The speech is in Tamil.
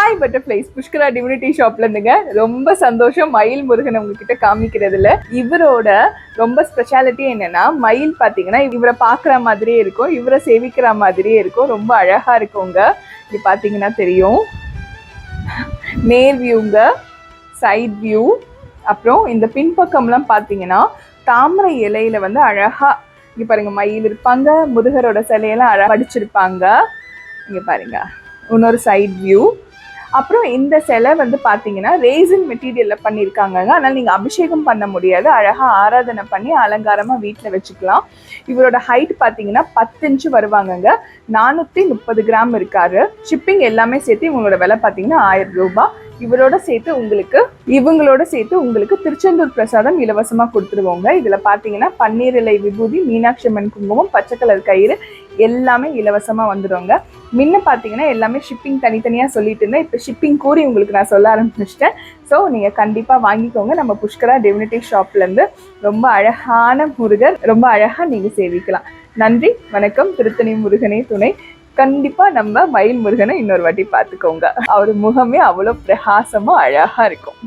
ஹாய் பட்டர்ஃப்ளைஸ், புஷ்கரா டிவினிட்டி ஷாப்ல இருந்துங்க. ரொம்ப சந்தோஷம் மயில் முருகன் உங்ககிட்ட காமிக்கிறதுல. இவரோட ரொம்ப ஸ்பெஷாலிட்டி என்னன்னா, மயில் பார்த்தீங்கன்னா இவரை பார்க்குற மாதிரியே இருக்கும், இவரை சேவிக்கிற மாதிரியே இருக்கும். ரொம்ப அழகா இருக்குங்க. இது பார்த்தீங்கன்னா தெரியும். நேர் வியூங்க, சைட் வியூ, அப்புறம் இந்த பின்பக்கம்லாம் பார்த்தீங்கன்னா தாமரை இலையில வந்து அழகா இங்க பாருங்க மயில் இருப்பாங்க, முருகரோட சிலையெல்லாம் அழகா வடிச்சிருப்பாங்க. இங்க பாருங்க இன்னொரு சைட் வியூ. அப்புறம் இந்த சிலை வந்து பார்த்தீங்கன்னா ரேசின் மெட்டீரியல்ல பண்ணியிருக்காங்கங்க. அதனால நீங்கள் அபிஷேகம் பண்ண முடியாது, அழகாக ஆராதனை பண்ணி அலங்காரமாக வீட்டில் வச்சுக்கலாம். இவரோட ஹைட் பார்த்தீங்கன்னா 10 இன்ச்சு வருவாங்கங்க. 430 கிராம் இருக்காரு. ஷிப்பிங் எல்லாமே சேர்த்து இவங்களோட விலை பார்த்தீங்கன்னா 1000 ரூபாய். இவங்களோட சேர்த்து உங்களுக்கு திருச்செந்தூர் பிரசாதம் இலவசமாக கொடுத்துருவோங்க. இதில் பார்த்தீங்கன்னா பன்னீர் இலை விபூதி, மீனாட்சி அம்மன் குங்குமம், பச்சை கலர் கயிறு எல்லாமே இலவசமாக வந்துடுங்க. முன்ன பார்த்தீங்கன்னா எல்லாமே ஷிப்பிங் தனித்தனியாக சொல்லிட்டு இருந்தேன். இப்போ ஷிப்பிங் கூறி உங்களுக்கு நான் சொல்ல ஆரம்பிச்சிட்டேன். ஸோ நீங்கள் கண்டிப்பாக வாங்கிக்கோங்க. நம்ம புஷ்கரா டிவினிட்டி ஷாப்லேருந்து ரொம்ப அழகான முருகர், ரொம்ப அழகாக நீங்கள் சேவிக்கலாம். நன்றி, வணக்கம். திருத்தணி முருகனே துணை. கண்டிப்பாக நம்ம மயில் முருகனை இன்னொரு வாட்டி பார்த்துக்கோங்க. அவர் முகமே அவ்வளோ பிரகாசமாக அழகாக இருக்கும்.